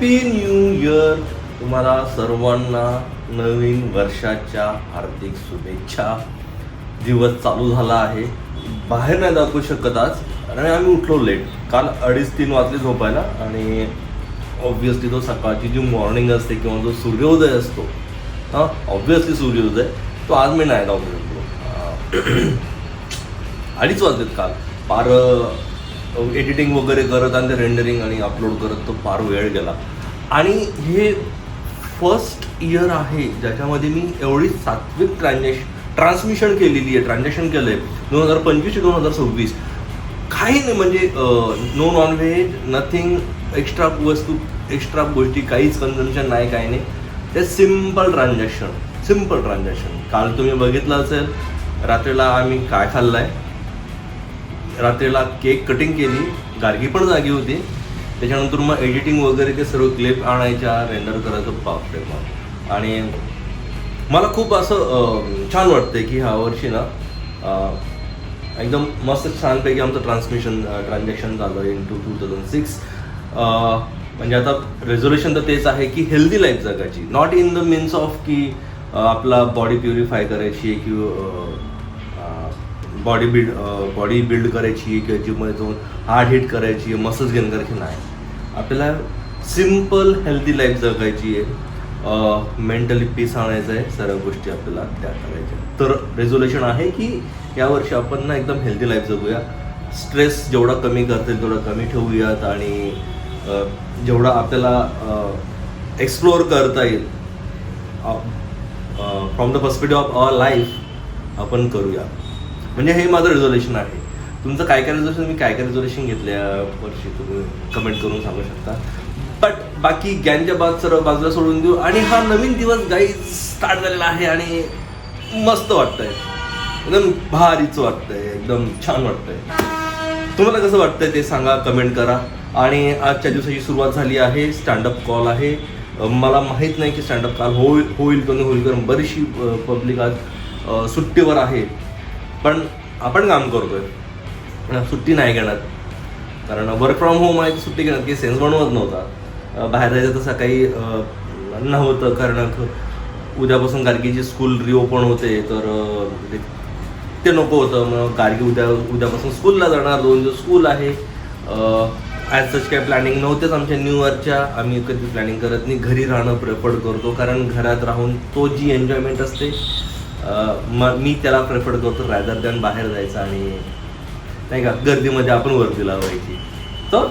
Happy new year. तुम्हाला सर्वांना नवीन वर्षाच्या हार्दिक शुभेच्छा. दिवस चालू झाला आहे, बाहेर नाही दाखवू शकत आज आणि आम्ही उठलो लेट. काल 2:30-3 वाजले झोपायला आणि ऑब्व्हियसली तो सकाळची जी मॉर्निंग असते किंवा जो सूर्योदय असतो, हां ऑब्व्हियसली सूर्योदय, तो आज मी नाही दाखवू शकतो. 2:30 वाजलेत काल. फार एडिटिंग वगैरे करत आणि ते रेंडरिंग आणि अपलोड करत तो फार वेळ गेला. आणि हे फर्स्ट इयर आहे ज्याच्यामध्ये मी एवढी सात्विक ट्रान्समिशन केलेली आहे, ट्रान्झॅक्शन केलं आहे. 2025 ते 2026 काही नाही, म्हणजे नो नॉनव्हेज, नथिंग एक्स्ट्रा वस्तू, एक्स्ट्रा गोष्टी, काहीच कन्झम्पशन नाही, काही नाही. ते सिम्पल ट्रान्झॅक्शन. काल तुम्ही बघितलं असेल रात्रीला आम्ही काय खाल्लं आहे. रात्रीला केक कटिंग केली, गार्गी पण जागी होती. त्याच्यानंतर मग एडिटिंग वगैरे ते सर्व क्लिप आणायच्या, रेंडर करायचं, बापरे मग. आणि मला खूप असं छान वाटतंय की ह्या वर्षी ना एकदम मस्त छानपैकी आमचं ट्रान्झॅक्शन झालं इन 2006. म्हणजे आता रेझोल्युशन तर तेच आहे की हेल्दी लाईफ जगायची, not in the means of की आपला बॉडी प्युरिफाय करायची आहे किंवा बॉडी बिल्ड करायची किंवा जिममध्ये जाऊन हार्ड हिट करायची, मसल्स गेन करायची नाही. आपल्याला सिम्पल हेल्दी लाईफ जगायची आहे, मेंटली पीस आणायचं आहे, सर्व गोष्टी आपल्याला त्या करायच्या. तर रेझोल्युशन आहे की यावर्षी आपण ना एकदम हेल्दी लाईफ जगूया. स्ट्रेस जेवढा कमी करता येईल तेवढा कमी ठेवूयात आणि जेवढा आपल्याला एक्सप्लोअर करता येईल from the perspective of our life आपण करूया. म्हणजे हे माझं रेझोल्युशन आहे. तुमचं काय रेझोल्युशन, मी काय रेझोल्युशन घेतल्या वर्षी तुम्ही कमेंट करून सांगू शकता. बट बाकी ज्ञानच्या सर्व बाजूला सोडून देऊ आणि हा नवीन दिवस गाईज स्टार्ट झालेला आहे आणि मस्त वाटतंय, एकदम भारीच वाटतंय, एकदम छान वाटतंय. तुम्हाला कसं वाटतंय ते सांगा, कमेंट करा. आणि आजच्या दिवसाची सुरुवात झाली आहे, स्टँडअप कॉल आहे. मला माहीत नाही की स्टँडअप कॉल होईल की नाही होईल, कारण बरीचशी पब्लिक आज सुट्टीवर आहे. पण आपण काम करतोय, सुट्टी नाही घेणार, कारण वर्क फ्रॉम होम आहे. सुट्टी घेणार की सेन्स बनवत नव्हता. बाहेर जायचं तसं काही नव्हतं, कारण उद्यापासून गार्गीची स्कूल रिओपन होते, तर ते नको होतं. मग गार्गी उद्यापासून स्कूलला जाणार, 2 दिवस स्कूल आहे. ॲज सच काही प्लॅनिंग नव्हतेच आमच्या न्यू इयरच्या. आम्ही कधी प्लॅनिंग करत नाही, घरी राहणं प्रेफर करतो, कारण घरात राहून तो जी एन्जॉयमेंट असते मी त्याला प्रेफर करतो रॅदर दॅन बाहेर जायचं आणि नाही का गर्दीमध्ये आपण वर्दी लावायची. तर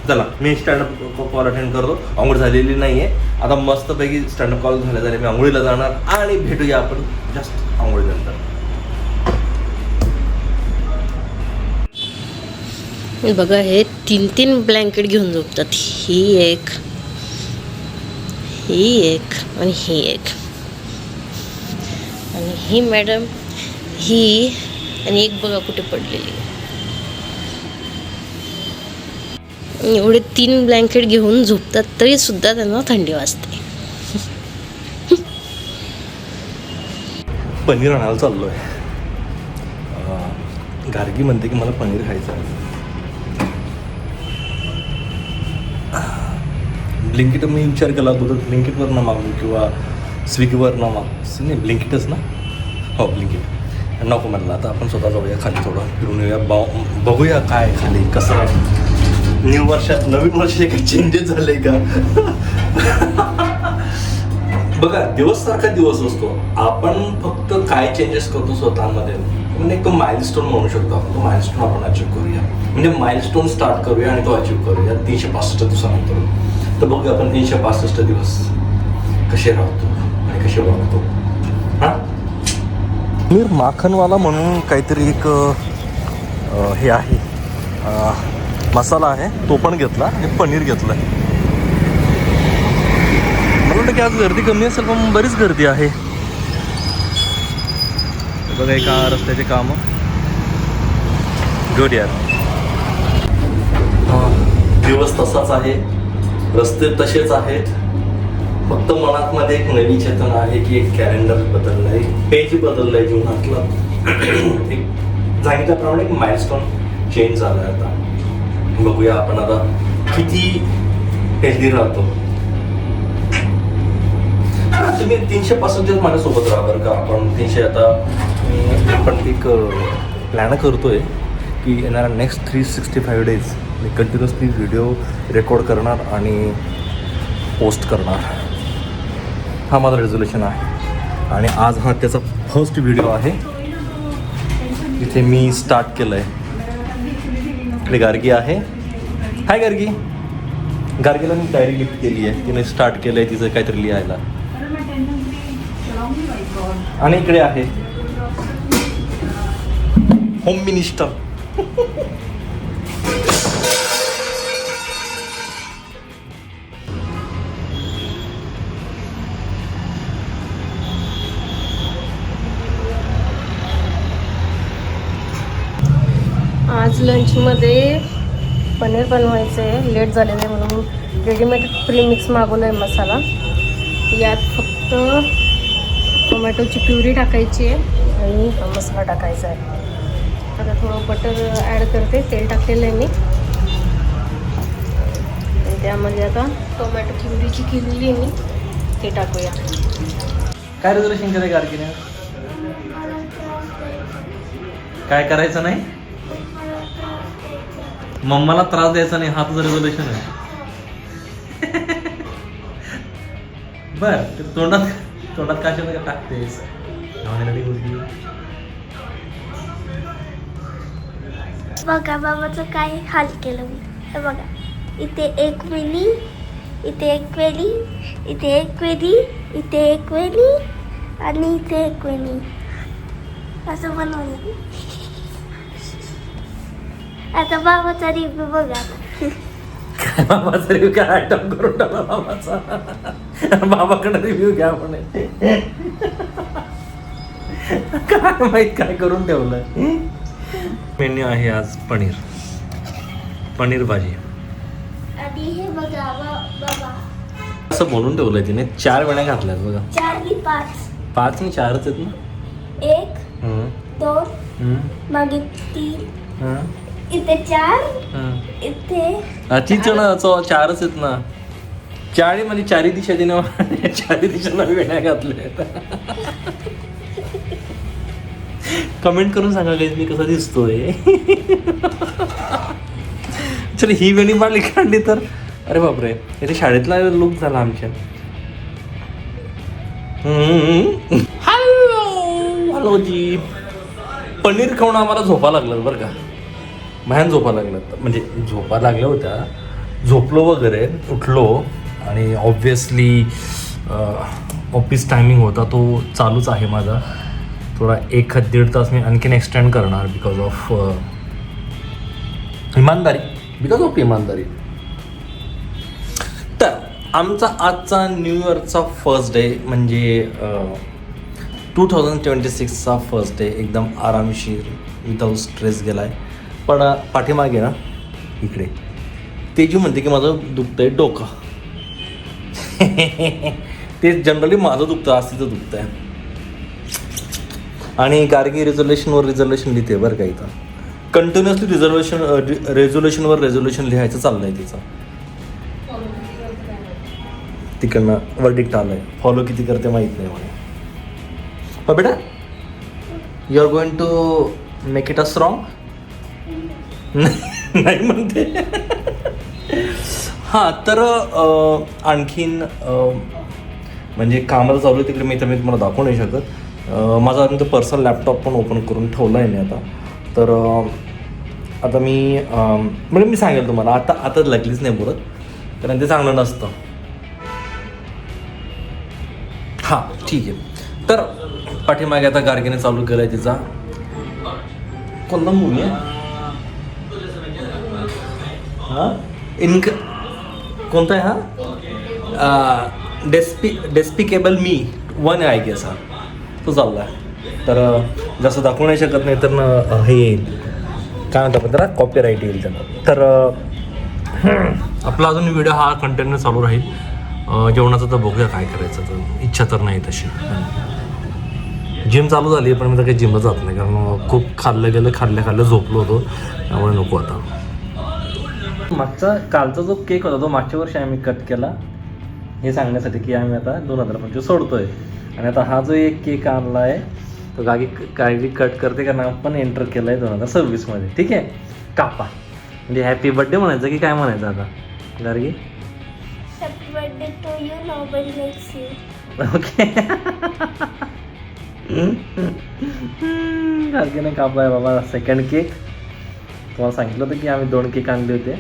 चला, मी स्टँडअप कॉल अटेंड करतो. आंघोळ झालेली नाही आहे, आता मस्तपैकी स्टँडअप कॉल झाल्या मी आंघोळीला जाणार आणि भेटूया आपण जस्ट आंघोळीनंतर. बघा, हे 3 ब्लँकेट घेऊन झोपतात. ही एक आणि ही एक, आणि ही मॅडम ही, आणि एक बघा कुठे पडलेली. एवढे 3 ब्लँकेट घेऊन झोपतात तरी सुद्धा त्यांना थंडी वाजते. पनीर आणायला चाललो आहे. गार्गी म्हणते की मला पनीर खायचं आहे. ब्लिंकिट मी विचार केला, ब्लिंकिटवर ना मागू किंवा स्विगीवर ना मागू. नाही, ब्लिंकिटच ना. हो, ब्लिंकिट नको म्हणलं. आता आपण स्वतः जाऊया खाली, थोडं फिरून येऊया, बघूया काय खाली कसं आहे. नवीन वर्षाचे काही चेंजेस झाले का. बघा, दिवस सारखा दिवस असतो, आपण फक्त काय चेंजेस करतो स्वतःमध्ये, म्हणजे एक तो माइलस्टोन म्हणू शकतो आपण. तो माइलस्टोन आपण अचीव्ह करूया, म्हणजे माइलस्टोन स्टार्ट करूया आणि तो अचीव्ह करूया 365 दिवसानंतर. तर बघूया आपण 365 दिवस कसे राहतो आणि कसे वागतो. हां, पनीर माखनवाला म्हणून काहीतरी एक हे आहे, मसाला आहे, तो पण घेतला आणि पनीर घेतलं. मला वाटतं की आज गर्दी कमी असेल, पण बरीच गर्दी आहे. बघा, एका रस्त्याचे कामं. गुड यार. दिवस तसाच आहे, रस्ते तसेच आहेत, फक्त मनात मध्ये एक नवी चेतना आहे की एक कॅलेंडर बदललंय, पेज बदललंय जीवनातलं. एक सांगितल्याप्रमाणे एक माइलस्टोन चेंज झालाय. आता बघूया आपण आता किती हेल्दी राहतो. तुम्ही 365 दिवस माझ्यासोबत राहा बरं का. आपण 300 आता आपण एक प्लॅन करतोय की येणाऱ्या नेक्स्ट 365 डेज मी कंटिन्युअसली व्हिडिओ रेकॉर्ड करणार आणि पोस्ट करणार. हा माझा रेझोल्युशन आहे आणि आज हा त्याचा फर्स्ट व्हिडिओ आहे. इथे मी स्टार्ट केलं आहे. इकडे गार्गी आहे. हाय गार्गी. गार्गीला मी डायरी गिफ्ट केली आहे. तिने स्टार्ट केलं आहे तिचं काहीतरी लिहायला. आणि इकडे आहे होम मिनिस्टर. आज लंचमध्ये पनीर बनवायचं आहे. लेट झालेलं आहे म्हणून रेडीमेड प्रीमिक्स मागवलं आहे मसाला. यात फक्त टोमॅटोची प्युरी टाकायची आहे आणि हा मसाला टाकायचा आहे. आता थोडं बटर ॲड करते. तेल टाकलेलं आहे मी. आणि त्यामध्ये आता टोमॅटो प्युरीची केलेली आहे मी ते टाकूया. काय रेझोल्युशन केलं गार्गीने? काय करायचं नाही, मम्माला त्रास द्यायचा नाही, हा तुझं रेझोल्युशन आहे. बर तोंडात कशाला टाकतेस? बघा बाबाचं काय हाल केलं मी. हे बघा, इथे एक वेली, इथे एक वेली, इथे एक वेली, इथे एक वेली आणि इथे एक वेली असं बनवलं. आता बाबाचा रिव्ह्यू बघा. काय बाबाचा रिव्ह्यू? काय आयटम करून टाकला बाबाचा. बाबाकडे रिव्ह्यू घ्या म्हणे. काय माहित काय करून ठेवलंय. मेन्यू आहे आज पनीर भाजी. आणि हे बघा बाबा असं बोलून ठेवलंय तिने. 4 वेळा घातल्यात बघा. 4 आणि 5. 5 आणि 4च आहेत ना. 1 2 मागे 3 इथे 4 इथे तीच ना 4च आहेत ना. 4 म्हणजे 4 दिशा तिने 4 दिशांना वेण्या घातल्या. कमेंट करून सांगा गाईज मी कसा दिसतोय. चल ही वेणी बाळली काढली तर अरे बापरे, इथे शाळेतला लुक झाला आमच्या. हॅलो जी. पनीर खाऊन आम्हाला झोपा लागलं बरं का. भयान झोपा लागलं. म्हणजे झोपा लागल्या होत्या, झोपलो वगैरे, उठलो आणि ऑब्वियसली ऑफिस टायमिंग होता तो चालूच आहे माझा. थोडा 1-1.5 तास मी आणखीन एक्सटेंड करणार बिकॉज ऑफ इमानदारी. तर आमचा आजचा न्यू इयरचा फर्स्ट डे म्हणजे 2026चा फर्स्ट डे एकदम आरामशीर विदाऊट स्ट्रेस गेला आहे. पण पाठीमागे ना इकडे तेजू म्हणते की माझं दुखतंय डोकं. ते जनरली माझं दुखतं, आज तिचं दुखतं आहे. आणि गार्गी रिझोल्युशन लिहिते बरं का. इथं कंटिन्युअसली रेझोल्युशन लिहायचं चाललं आहे तिचं. तिकडनं वर्डिक्ट आलं आहे. फॉलो किती करते माहीत नाही मला. हो बेटा, you are going to make it a strong. नाही म्हणते. हां तर आणखीन म्हणजे कामाला चालू आहे तिकडे. मी तुम्हाला दाखवू नाही शकत. माझा अजून पर्सनल लॅपटॉप पण ओपन करून ठेवला आहे मी आता. तर आता म्हणजे मी सांगेल तुम्हाला. आता लगलीच नाही बोलत कारण ते चांगलं नसतं. हां ठीक आहे. तर पाठीमागे आता गार्गीने चालू केलं आहे तिचा कोणता मूवी आहे हां कोणता आहे हा डेस्पिकेबल मी 1 आहे गेस हा तो चालला आहे. तर जसं दाखवू नाही शकत नाही तर हे येईल काय म्हणतात पण त्याला कॉपीराईट येईल त्याला. तर आपला अजून व्हिडिओ हा कंटिन्यू चालू राहील. जेवणाचं तर बघूया काय करायचं. तर इच्छा तर नाही तशी. जिम चालू झाली पण मी तर काही जिमला जात नाही कारण खूप खाल्लं गेलं खाल्ल्या झोपलो होतो त्यामुळे नको आता. मागचा कालचा जो केक होता तो मागच्या वर्षी आम्ही कट केला हे सांगण्यासाठी की आम्ही आता 2025 सोडतोय. आणि आता हा जो एक केक आणला आहे तो गागी कट करते कारण आपण एंटर केला आहे 2026 मध्ये. ठीक आहे, कापा. म्हणजे हॅपी बर्थडे म्हणायचं की काय म्हणायचं आता Gargi? Happy birthday to you, nobody likes you. Okay. गार्गीने कापलाय बाबा सेकंड केक. तुम्हाला सांगितलं होतं की आम्ही 2 केक आणले होते.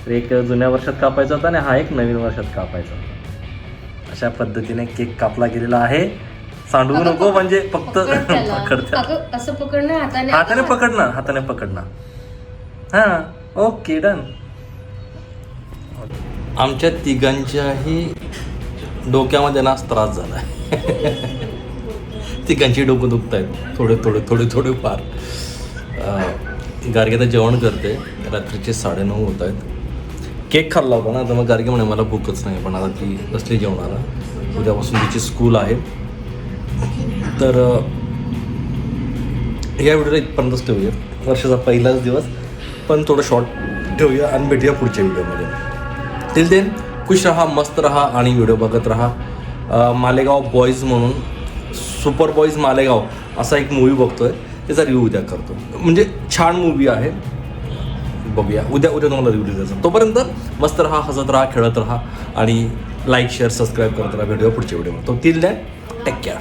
तर एक जुन्या वर्षात कापायचा होता आणि हा एक नवीन वर्षात कापायचा होता. अशा पद्धतीने केक कापला गेलेला आहे. सांडवू नको म्हणजे फक्त पकडते. असं पकडणं हाताने पकडणं. हां, ओके, डन. आमच्या तिघांच्याही डोक्यामध्ये ना त्रास झाला आहे. तिघांची डोकं दुखत आहेत थोडे फार. गार्गी आता जेवण करते. रात्रीचे 9:30 होत आहेत. केक खाल्ला होता ना तर मग गार्गी म्हणे मला भूकच नाही, पण आता ती बसली जेवणाला. उद्यापासून तिची स्कूल आहे. तर या व्हिडिओला इथपर्यंतच ठेवूया. वर्षाचा पहिलाच दिवस, पण थोडं शॉर्ट ठेवूया आणि भेटूया पुढच्या व्हिडिओमध्ये. टिल देन खुश राहा, मस्त राहा आणि व्हिडिओ बघत राहा. मालेगाव बॉईज म्हणून, सुपर बॉईज मालेगाव असा एक मूवी बघतोय, त्याचा रिव्ह्यू उद्या करतो. म्हणजे छान मूवी आहे, बघूया. उद्या तुम्हाला रिव्ह्यू द्यायचा. तोपर्यंत मस्त राहा, हसत राहा, खेळत राहा आणि लाईक शेअर सबस्क्राईब करत राहा. व्हिडिओ पुढच्या व्हिडिओ. तो टिल देन टेक केअर.